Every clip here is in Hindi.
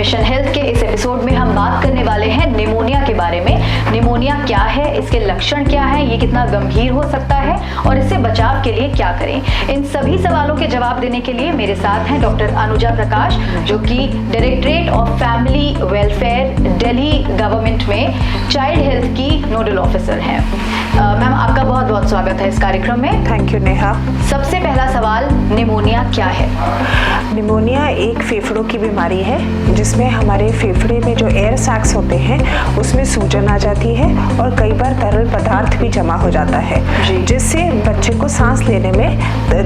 मिशन हेल्थ के इस एपिसोड में हम बात करने वाले हैं निमोनिया के बारे में। निमोनिया क्या है, इसके लक्षण क्या हैं, ये कितना गंभीर हो सकता है और इससे बचाव के लिए क्या करें। इन सभी सवालों के जवाब देने के लिए मेरे साथ हैं डॉक्टर अनुजा प्रकाश, जो कि directorate of family welfare Delhi government में चाइल्ड हेल्थ की नोडल ऑफिसर हैं। मैम, आपका बहुत बहुत स्वागत है इस कार्यक्रम में। Thank you Neha. सबसे पहला सवाल, निमोनिया क्या है? निमोनिया एक फेफड़ों की बीमारी है जिसमें हमारे फेफड़े में जो एयर सैक्स होते हैं उसमें सूजन आ जाती है और कई बार तरल पदार्थ भी जमा हो जाता है, जिससे बच्चे को सांस लेने में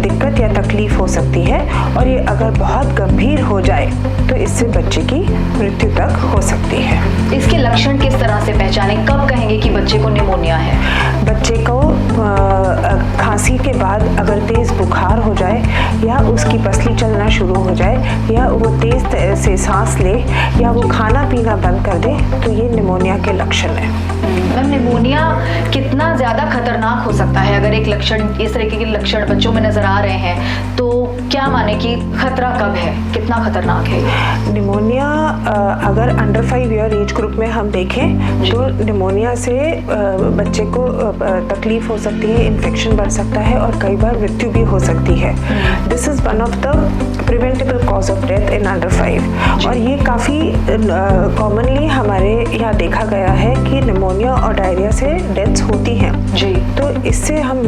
दिक्कत या तकलीफ हो सकती है। और ये अगर बहुत गंभीर हो जाए तो इससे बच्चे की मृत्यु तक हो सकती है। इसके लक्षण किस तरह से पहचाने, कब कहेंगे कि बच्चे को निमोनिया है? बच्चे को खांसी के बाद अगर तेज बुखार हो जाए या उसकी पसली चलना शुरू हो जाए या वो तेज से सांस ले या वो खाना पीना बंद कर दे तो ये निमोनिया के लक्षण है। मैम, निमोनिया कितना ज्यादा खतरनाक हो सकता है? अगर एक लक्षण, इस तरीके के लक्षण बच्चों में नजर आ रहे हैं तो क्या माने कि खतरा कब है, कितना खतरनाक है? निमोनिया अगर अंडर 5 ईयर एज ग्रुप में हम देखें तो निमोनिया से बच्चे को तकलीफ हो सकती है, इन्फेक्शन बढ़ सकता है और कई बार मृत्यु भी हो सकती है। This is one of the preventable cause of death in under 5 और ये काफ़ी कॉमनली हमारे यहाँ देखा गया है कि निमोनिया और डायरिया से डेथ्स होती हैं जी। तो इससे हम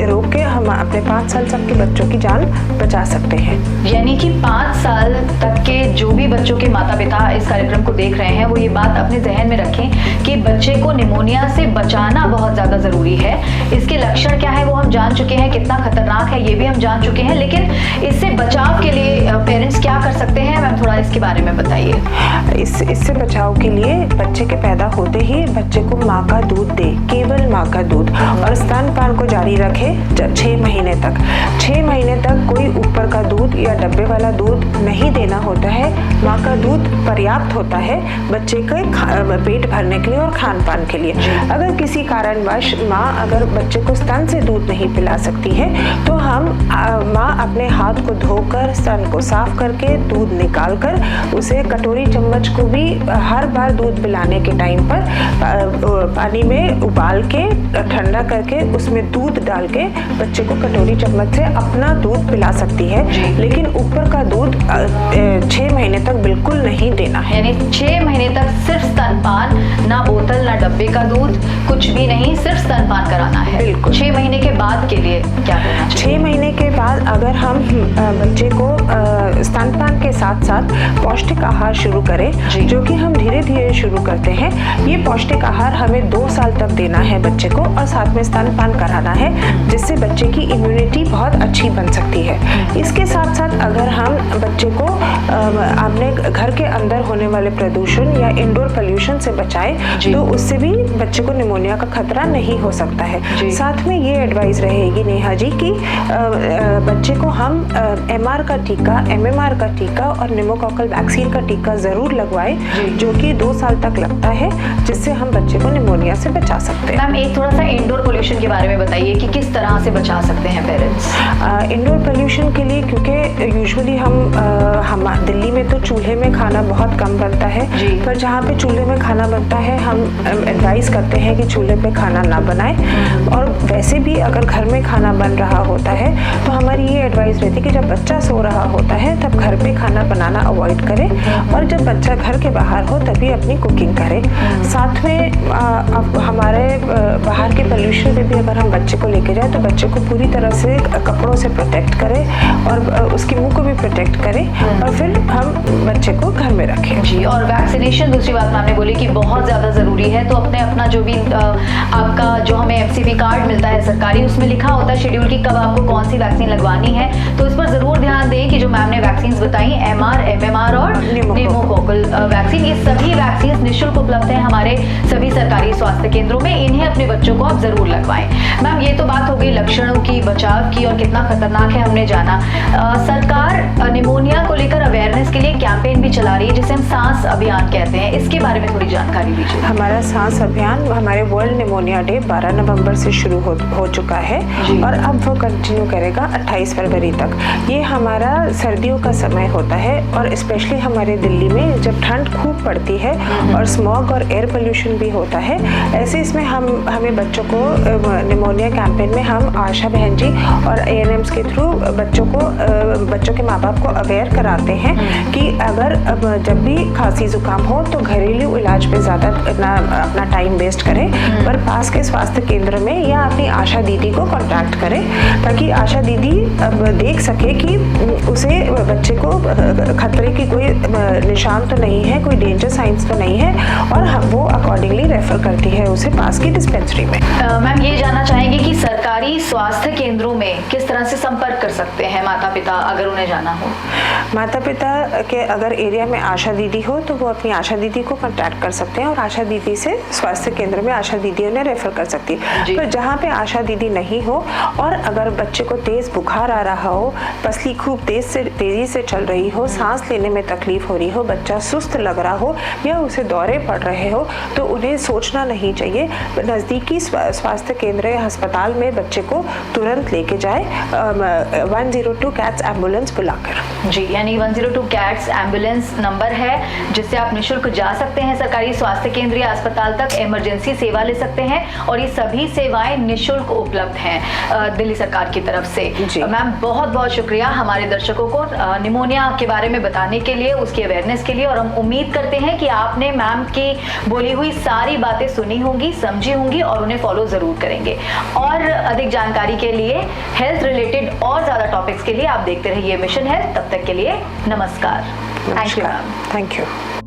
रोक के हम अपने 5 साल तक के बच्चों की जान बचा सकते हैं। यानी कि 5 साल तक के जो भी बच्चों के माता पिता इस कार्यक्रम को देख रहे हैं वो ये बात अपने जहन में रखें कि बच्चे को निमोनिया से बचाना बहुत ज्यादा जरूरी है। इसके लक्षण क्या है वो हम जान चुके हैं, कितना खतरनाक है ये भी हम जान चुके हैं, लेकिन इससे बचाव के लिए पेरेंट्स क्या कर सकते हैं? मैम, थोड़ा इसके बारे में बताइए। इससे बचाव के लिए बच्चे के पैदा होते ही बच्चे को माँ का दूध दे, केवल माँ का दूध, और स्तनपान को जारी रखे 6 महीने तक। 6 महीने तक कोई ऊपर का दूध या डब्बे वाला दूध नहीं देना होता है। माँ का दूध पर्याप्त होता है बच्चे के पेट भरने के लिए और खान पान के लिए। अगर किसी कारणवश माँ अगर बच्चे को स्तन से दूध नहीं पिला सकती है तो हम माँ अपने हाथ को धोकर स्तन को साफ करके दूध निकाल कर उसे कटोरी चम्मच को भी हर बार दूध पिलाने के टाइम पर पानी में उबाल के ठंडा करके उसमें दूध डाल के बच्चे को कटोरी चम्मच से अपना दूध पिला सकती है। लेकिन ऊपर का दूध 6 महीने तक बिल्कुल नहीं देना है। यानी 6 महीने तक सिर्फ स्तनपान, ना बोतल ना डब्बे का दूध, कुछ भी नहीं, सिर्फ स्तनपान कराना है। बिल्कुल। 6 महीने के बाद के लिए क्या करना चाहिए? 6 महीने के बाद अगर हम बच्चे को स्तनपान के साथ साथ पौष्टिक आहार शुरू करें, जो कि हम धीरे धीरे शुरू करते हैं। ये पौष्टिक आहार हमें 2 साल तक देना है बच्चे को और साथ में स्तनपान कराना है, जिससे बच्चे की इम्यूनिटी बहुत अच्छी बन सकती है। इसके साथ साथ अगर हम बच्चे को अपने घर के अंदर होने वाले प्रदूषण या इंडोर पोल्यूशन से बचाएं तो उससे भी बच्चे को निमोनिया का खतरा नहीं हो सकता है। साथ में ये एडवाइस रहेगी नेहा जी कि बच्चे को हम MR का टीका, MMR का टीका और निमोकॉकल वैक्सीन का टीका जरूर लगवाएं, जो कि 2 साल तक लगता है, जिससे हम बच्चे को निमोनिया से बचा सकते हैं। मैम, एक थोड़ा सा इंडोर पोल्यूशन के बारे में बताइए कि किस तरह से बचा सकते हैं पेरेंट्स? इंडोर पोल्यूशन के लिए, क्योंकि यूजुअली हम दिल्ली में तो चूल्हे में खाना बहुत कम बनता है, पर जहाँ पे चूल्हे में खाना बनता है हम एडवाइस करते हैं कि चूल्हे पे खाना ना बनाएं। और वैसे भी अगर घर में खाना बन रहा होता है तो हमारी ये एडवाइस रहती है कि जब बच्चा सो रहा होता है तब घर पे खाना बनाना अवॉइड करें और जब बच्चा घर के बाहर हो तभी अपनी कुकिंग करें। साथ में अब हमारे बाहर के पोल्यूशन पे भी अगर हम बच्चे को लेके जाए तो बच्चे को पूरी तरह से कपड़ों से प्रोटेक्ट करें और उसके मुंह को भी प्रोटेक्ट करें और फिर हम बच्चे को घर में रखें। जी, और वैक्सीनेशन, दूसरी बात आपने बोली कि बहुत ज़्यादा ज़रूरी है, तो अपना जो भी आपका जो हमें MCP कार्ड मिलता है सरकारी, उसमें लिखा होता है शेड्यूल की कब आपको कौन सी वैक्सीन लगवानी है, तो इस पर ज़रूर ध्यान दें कि जो मैम ने वैक्सीन बताई MR, MMR और निमोकॉकल वैक्सीन, ये सभी वैक्सीन निःशुल्क उपलब्ध हैं हमारे सभी सरकारी स्वास्थ्य केंद्रों में। इन्हें अपने बच्चों को आप ज़रूर लगवाएं। मैम, ये तो बात हो गई लक्षणों की, बचाव की और कितना खतरनाक है हमने जाना। सरकार निमोनिया को लेकर अवेयरनेस के लिए कैंपेन भी चला रही है जिसे हम सांस अभियान कहते हैं, इसके बारे में थोड़ी जानकारी दीजिए। हमारा सांस अभियान हमारे वर्ल्ड निमोनिया डे 12 नवंबर से शुरू हो चुका है और अब वो कंटिन्यू करेगा 28 फरवरी तक। ये हम हमारा सर्दियों का समय होता है और स्पेशली हमारे दिल्ली में जब ठंड खूब पड़ती है और स्मॉग और एयर पोल्यूशन भी होता है, ऐसे इसमें हमें बच्चों को निमोनिया कैंपेन में हम आशा बहन जी और ANMs के थ्रू बच्चों के माँ बाप को अवेयर कराते हैं कि अगर जब भी खांसी जुकाम हो तो घरेलू इलाज पे ज़्यादा अपना टाइम वेस्ट करें, पर पास के स्वास्थ्य केंद्र में या अपनी आशा दीदी को कांटेक्ट करें ताकि आशा दीदी अब देख सके कि उसे बच्चे को खतरे की कोई निशान तो नहीं है, कोई डेंजर साइंस तो नहीं है, और वो अकॉर्डिंगली रेफर करती है उसे पास की डिस्पेंसरी में। मैम ये जानना चाहेंगे कि सरकारी स्वास्थ्य केंद्रों में किस तरह से संपर्क कर सकते हैं माता पिता अगर उन्हें जाना हो? माता पिता के अगर एरिया में आशा दीदी हो तो वो अपनी आशा दीदी को कांटेक्ट कर सकते हैं और आशा दीदी से स्वास्थ्य केंद्र में आशा दीदी उन्हें रेफर कर सकती है। पर जहाँ पे आशा दीदी नहीं हो और अगर बच्चे को तेज बुखार आ रहा हो, पसली खूब तेजी से चल रही हो, सांस लेने में तकलीफ हो रही हो, बच्चा सुस्त लग रहा हो या उसे दौरे पड़ रहे हो, तो उन्हें सोचना नहीं चाहिए, नज़दीकी स्वास्थ्य केंद्र या अस्पताल में बच्चे को तुरंत लेके जाए 102 कैट्स एम्बुलेंस बुलाकर। जी, यानी 102 कैट्स एम्बुलेंस नंबर है जिससे आप निःशुल्क जा सकते हैं सरकारी स्वास्थ्य केंद्र या अस्पताल तक, इमरजेंसी सेवा ले सकते हैं और ये सभी सेवाएं निःशुल्क उपलब्ध हैं दिल्ली सरकार की तरफ से। मैम बहुत बहुत शुक्रिया हमारे दर्शकों को निमोनिया के बारे में बताने के लिए, उसकी अवेयरनेस के लिए, और हम उम्मीद करते हैं कि आपने मैम की बोली हुई सारी बातें सुनी होंगी, समझी होंगी और उन्हें फॉलो जरूर करेंगे। और अधिक जानकारी के लिए, हेल्थ रिलेटेड और ज्यादा टॉपिक्स के लिए आप देखते रहिए मिशन हेल्थ। तब तक के लिए नमस्कार। Thank you ma'am. Thank you.